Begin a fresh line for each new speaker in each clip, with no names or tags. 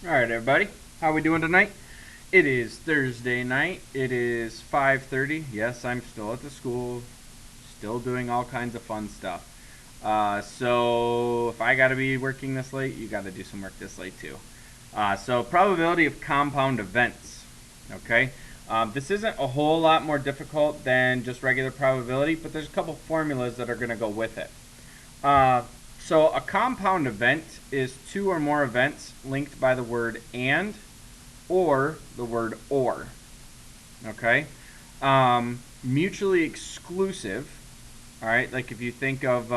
Alright, everybody. How we doing tonight? It is Thursday night. It is 5:30. Yes, I'm still at the school, still doing all kinds of fun stuff. So if I gotta be working this late, you gotta do some work this late too. So probability of compound events. Okay. This isn't a whole lot more difficult than just regular probability, but there's a couple formulas that are gonna go with it. So a compound event is two or more events linked by the word and or the word or. Okay? Mutually exclusive. All right? Like if you think of,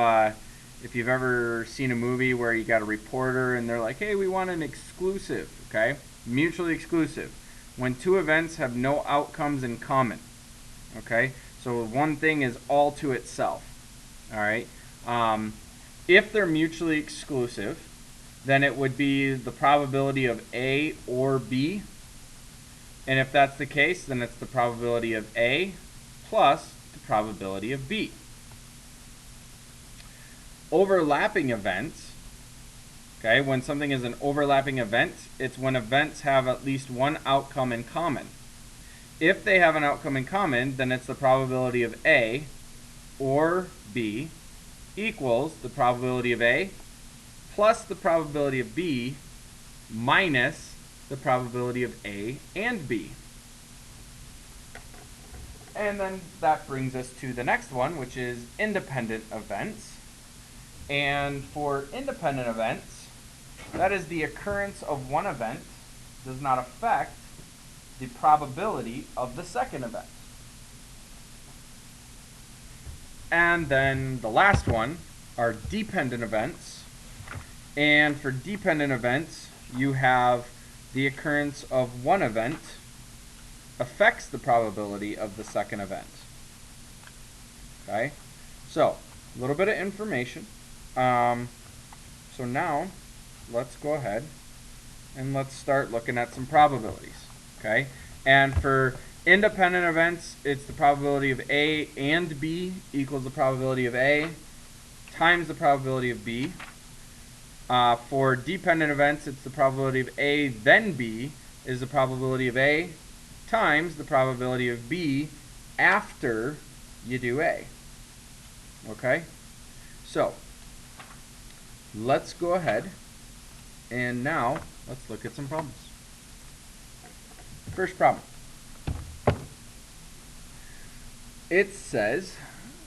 if you've ever seen a movie where you got a reporter and they're like, hey, we want an exclusive. Okay? Mutually exclusive. When two events have no outcomes in common. Okay? So one thing is all to itself. All right? If they're mutually exclusive, then it would be the probability of A or B. And if that's the case, then it's the probability of A plus the probability of B. Overlapping events, okay, when something is an overlapping event, it's when events have at least one outcome in common. If they have an outcome in common, then it's the probability of A or B equals the probability of A plus the probability of B minus the probability of A and B. And then that brings us to the next one, which is independent events. And for independent events, that is the occurrence of one event does not affect the probability of the second event. And then the last one are dependent events. And for dependent events, you have the occurrence of one event affects the probability of the second event. Okay? So, a little bit of information. So now, let's go ahead and let's start looking at some probabilities. Okay? And for independent events, it's the probability of A and B equals the probability of A times the probability of B. For dependent events, it's the probability of A then B is the probability of A times the probability of B after you do A. Okay? So, let's go ahead and now let's look at some problems. First problem. It says,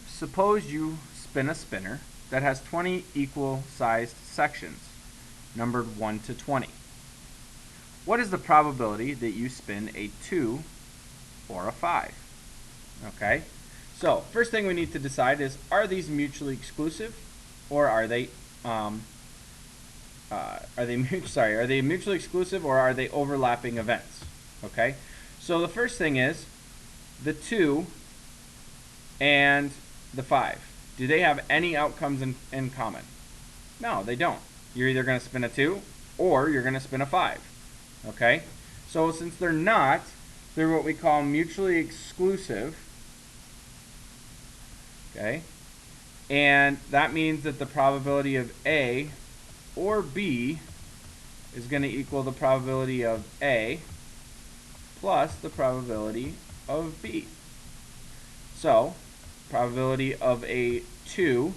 suppose you spin a spinner that has 20 equal sized sections, numbered 1 to 20. What is the probability that you spin a 2 or a 5? Okay, so first thing we need to decide is, are these mutually exclusive or are they mutually exclusive or are they overlapping events? Okay, so the first thing is the 2 and the 5. Do they have any outcomes in common? No, they don't. You're either going to spin a 2 or you're going to spin a 5. Okay? So since they're not, they're what we call mutually exclusive. Okay? And that means that the probability of A or B is going to equal the probability of A plus the probability of B. So, probability of a 2,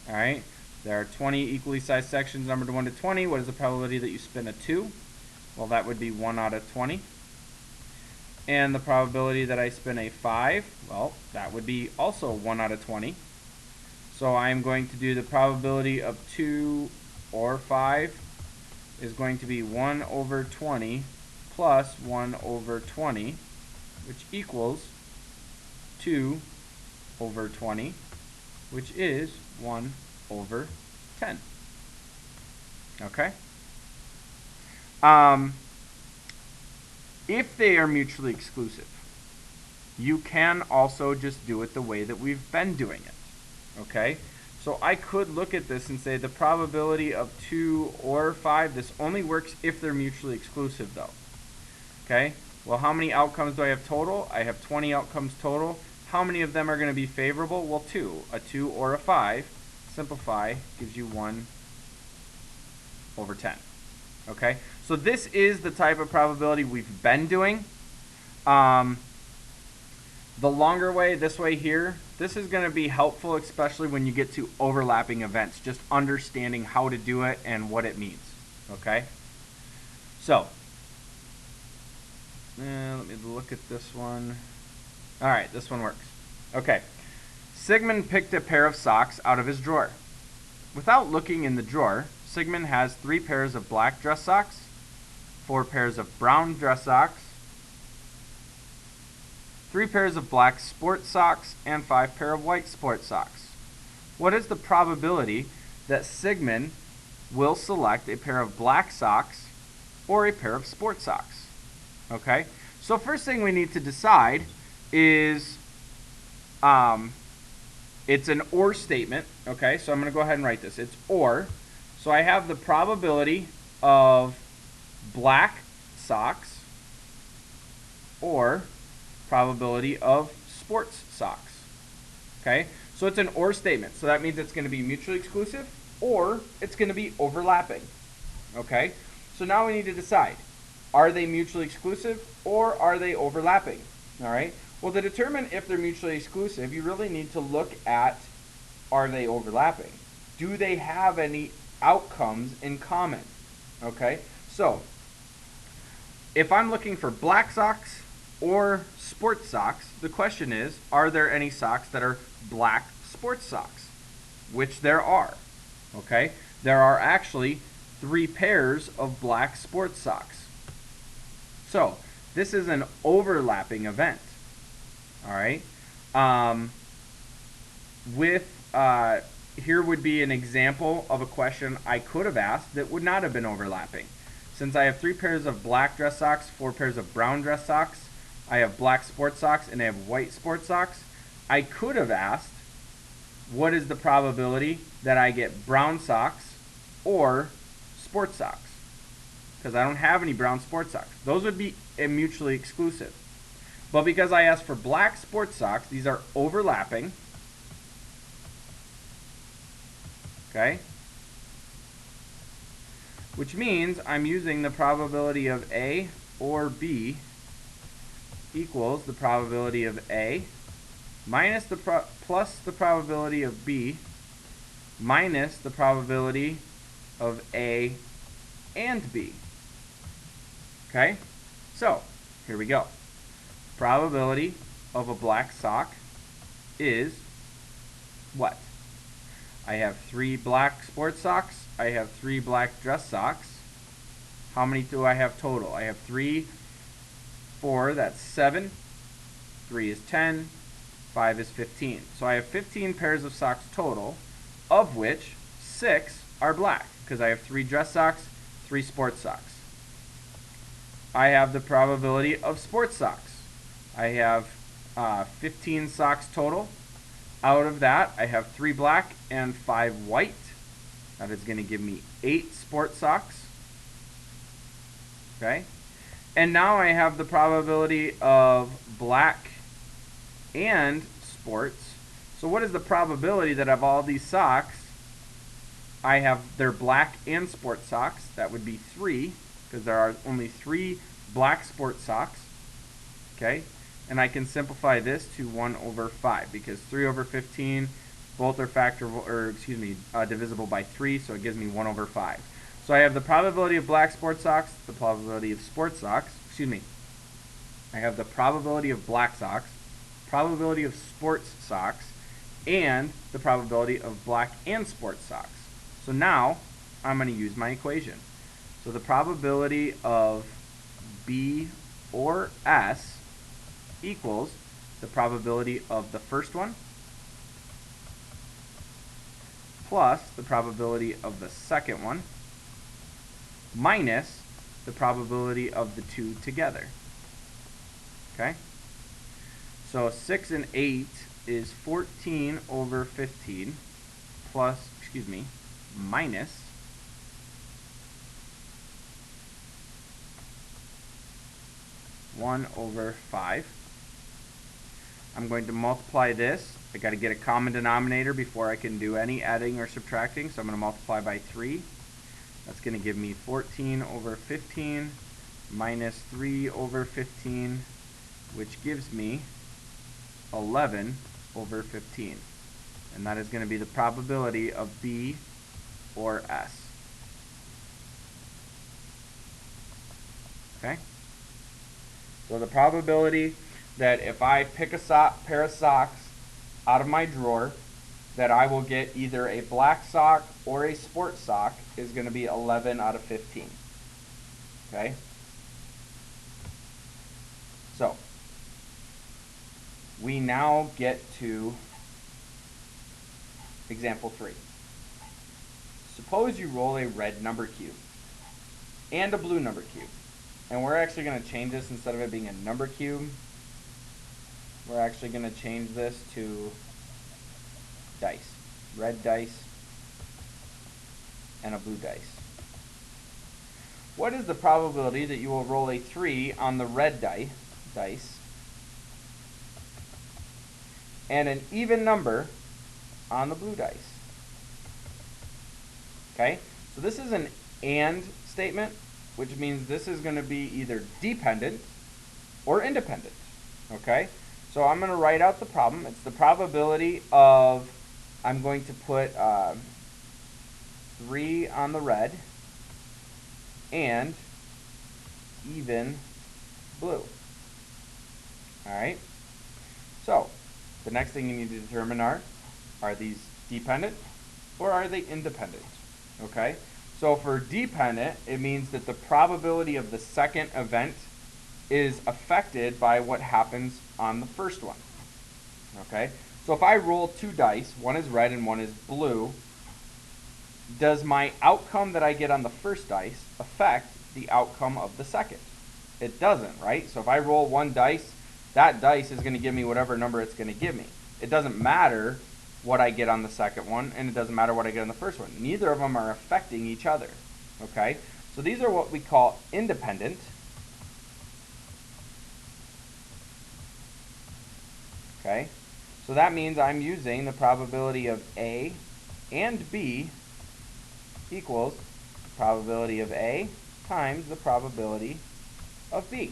alright, there are 20 equally sized sections numbered 1 to 20. What is the probability that you spin a 2? Well, that would be 1 out of 20. And the probability that I spin a 5, well, that would be also 1 out of 20. So I'm going to do the probability of 2 or 5 is going to be 1 over 20 plus 1 over 20, which equals 2 over 20, which is 1 over 10. Okay? If they are mutually exclusive, you can also just do it the way that we've been doing it. Okay? So I could look at this and say the probability of 2 or 5, this only works if they're mutually exclusive though. Okay? Well, how many outcomes do I have total? I have 20 outcomes total. How many of them are going to be favorable? Well, 2. A 2 or a 5. Simplify gives you 1 over 10. Okay, so this is the type of probability we've been doing. The longer way, this way here, this is going to be helpful, especially when you get to overlapping events, just understanding how to do it and what it means. Okay, so let me look at this one. All right, this one works. Okay, Sigmund picked a pair of socks out of his drawer. Without looking in the drawer, Sigmund has 3 pairs of black dress socks, 4 pairs of brown dress socks, 3 pairs of black sports socks, and 5 pairs of white sports socks. What is the probability that Sigmund will select a pair of black socks or a pair of sports socks? Okay, so first thing we need to decide is it's an or statement. Okay, so I'm going to go ahead and write this. It's or. So I have the probability of black socks or probability of sports socks. Okay, so it's an or statement. So that means it's going to be mutually exclusive or it's going to be overlapping. Okay, so now we need to decide, are they mutually exclusive or are they overlapping? All right, well, to determine if they're mutually exclusive, you really need to look at, are they overlapping? Do they have any outcomes in common? Okay, so if I'm looking for black socks or sports socks, the question is, are there any socks that are black sports socks? Which there are. Okay, there are actually 3 pairs of black sports socks. So this is an overlapping event. All right, here would be an example of a question I could have asked that would not have been overlapping. Since I have 3 pairs of black dress socks, 4 pairs of brown dress socks, I have black sports socks, and I have white sports socks, I could have asked, what is the probability that I get brown socks or sports socks? Because I don't have any brown sports socks. Those would be mutually exclusive. But because I asked for black sports socks, these are overlapping. Okay? Which means I'm using the probability of A or B equals the probability of A minus plus the probability of B minus the probability of A and B. Okay? So, here we go. Probability of a black sock is what? I have 3 black sports socks. I have 3 black dress socks. How many do I have total? I have 3, 4, that's 7. 3 is 10. 5 is 15. So I have 15 pairs of socks total, of which 6 are black, because I have 3 dress socks, 3 sports socks. I have the probability of sports socks. I have 15 socks total. Out of that, I have 3 black and 5 white. That is going to give me 8 sports socks. Okay? And now I have the probability of black and sports. So what is the probability that of all these socks, I have their black and sports socks? That would be 3, because there are only 3 black sports socks. Okay? And I can simplify this to 1 over 5, because 3 over 15, both are divisible by 3, so it gives me 1 over 5. So I have the probability of black sports socks, the probability of sports socks, I have the probability of black socks, probability of sports socks, and the probability of black and sports socks. So now I'm going to use my equation. So the probability of B or S equals the probability of the first one plus the probability of the second one minus the probability of the 2 together. Okay? So 6 and 8 is 14 over 15 minus 1 over 5. I'm going to multiply this. I got to get a common denominator before I can do any adding or subtracting, so I'm going to multiply by 3. That's going to give me 14 over 15 minus 3 over 15, which gives me 11 over 15. And that is going to be the probability of B or S. Okay? So the probability that if I pick a pair of socks out of my drawer, that I will get either a black sock or a sports sock is going to be 11 out of 15. Okay? So, we now get to example 3. Suppose you roll a red number cube and a blue number cube. And we're actually going to change this, instead of it being a number cube, we're actually going to change this to dice. Red dice and a blue dice. What is the probability that you will roll a 3 on the red dice and an even number on the blue dice? Okay, so this is an AND statement, which means this is going to be either dependent or independent. Okay, so I'm going to write out the problem. It's the probability of, I'm going to put 3 on the red and even blue. Alright, so the next thing you need to determine are these dependent or are they independent? Okay, so for dependent, it means that the probability of the second event is affected by what happens on the first one. Okay, so if I roll 2 dice, one is red and one is blue, does my outcome that I get on the first dice affect the outcome of the second? It doesn't, right? So if I roll 1 dice, that dice is going to give me whatever number it's going to give me. It doesn't matter what I get on the second one, and it doesn't matter what I get on the first one. Neither of them are affecting each other. Okay, so these are what we call independent. Okay, so that means I'm using the probability of A and B equals the probability of A times the probability of B.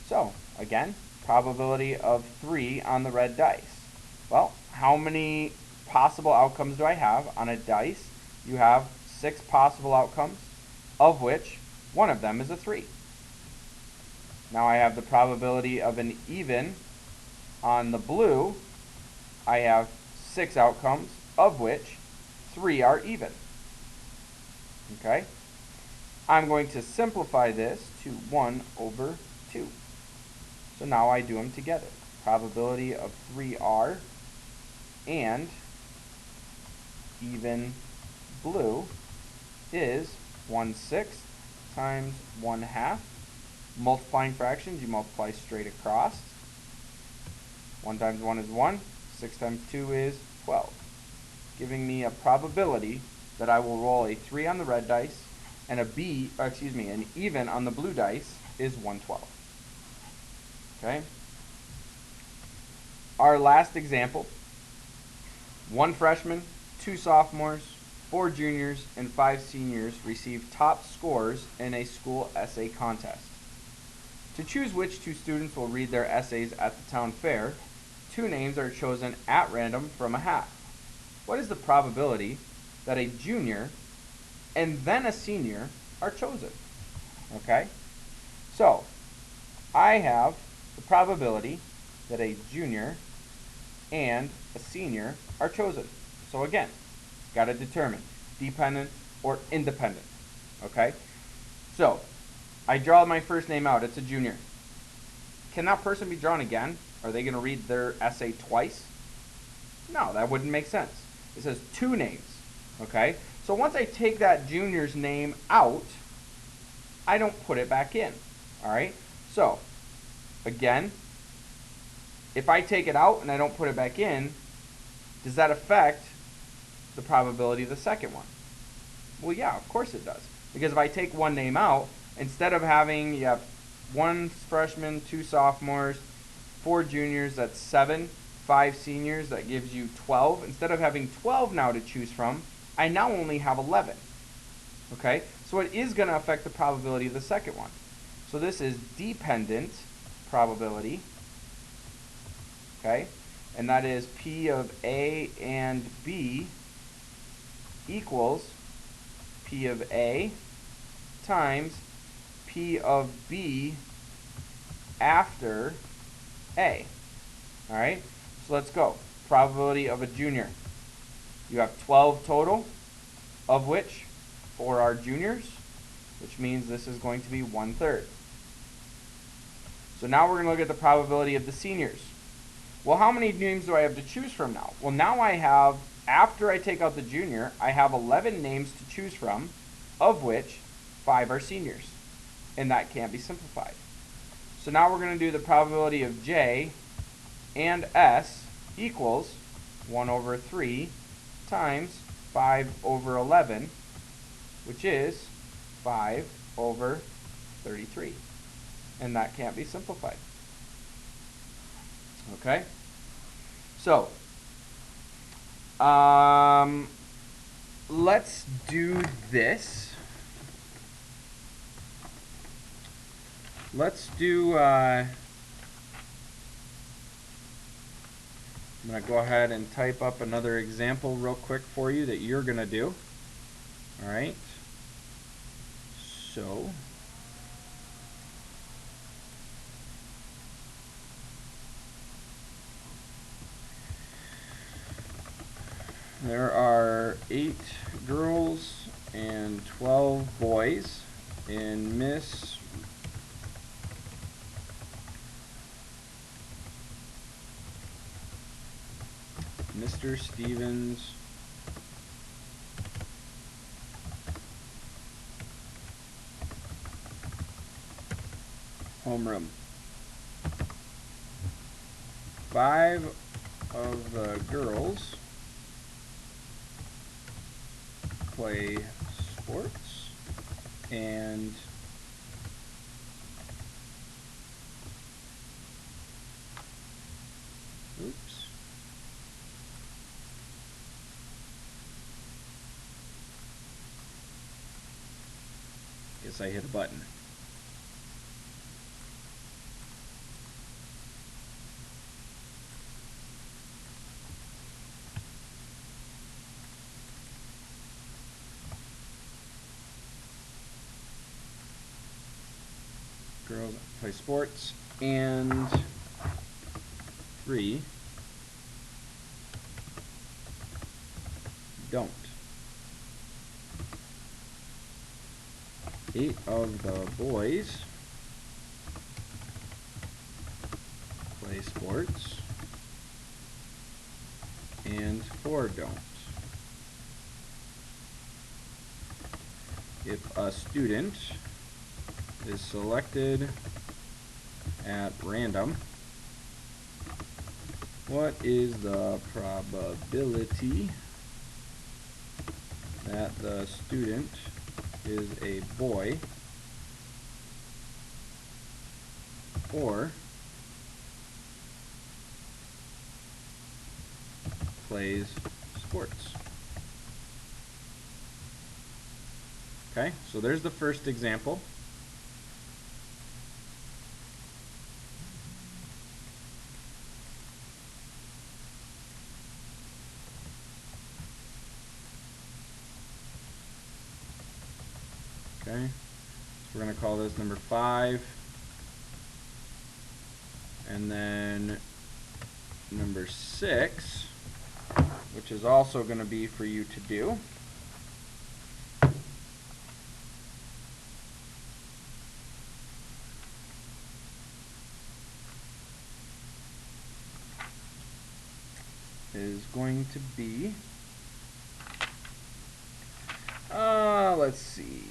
So, again, probability of 3 on the red dice. Well, how many possible outcomes do I have on a dice? You have 6 possible outcomes, of which one of them is a 3. Now I have the probability of an even on the blue. I have 6 outcomes, of which 3 are even. Okay? I'm going to simplify this to 1 over 2. So now I do them together. Probability of 3R and even blue is 1/6 times 1/2. Multiplying fractions, you multiply straight across. 1 times 1 is 1. 6 times 2 is 12. Giving me a probability that I will roll a 3 on the red dice and an even on the blue dice is 1/12. Okay? Our last example. 1 freshman, 2 sophomores, 4 juniors, and 5 seniors received top scores in a school essay contest. To choose which 2 students will read their essays at the town fair, 2 names are chosen at random from a hat. What is the probability that a junior and then a senior are chosen? Okay? So, I have the probability that a junior and a senior are chosen. So again, got to determine dependent or independent. Okay? So, I draw my first name out. It's a junior. Can that person be drawn again? Are they going to read their essay twice? No, that wouldn't make sense. It says 2 names. Okay? So once I take that junior's name out, I don't put it back in. Alright? So, again, if I take it out and I don't put it back in, does that affect the probability of the second one? Well, yeah, of course it does. Because if I take one name out, instead of having, you have 1 freshman, 2 sophomores, 4 juniors, that's 7, 5 seniors, that gives you 12. Instead of having 12 now to choose from, I now only have 11. Okay, so it is going to affect the probability of the second one. So this is dependent probability, okay, and that is P of A and B equals P of A times P of B after A. All right, so let's go. Probability of a junior. You have 12 total, of which 4 are juniors, which means this is going to be 1/3. So now we're going to look at the probability of the seniors. Well, how many names do I have to choose from now? Well, now I have, after I take out the junior, I have 11 names to choose from, of which 5 are seniors. And that can't be simplified. So now we're going to do the probability of J and S equals 1/3 times 5/11, which is 5/33. And that can't be simplified. Okay? So, let's do this. Let's do, I'm going to go ahead and type up another example real quick for you that you're going to do. All right? So, there are 8 girls and 12 boys in Mr. Stevens' homeroom. 5 of the girls play sports and guess I hit a button. Girls play sports and 3 don't. 8 of the boys play sports and 4 don't. If a student is selected at random, what is the probability that the student is a boy or plays sports? Okay, so there's the first example. Okay, so we're going to call this number 5. And then number 6, which is also going to be for you to do. Is going to be, let's see.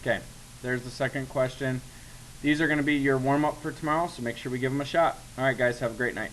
Okay, there's the second question. These are going to be your warm-up for tomorrow, so make sure we give them a shot. All right, guys, have a great night.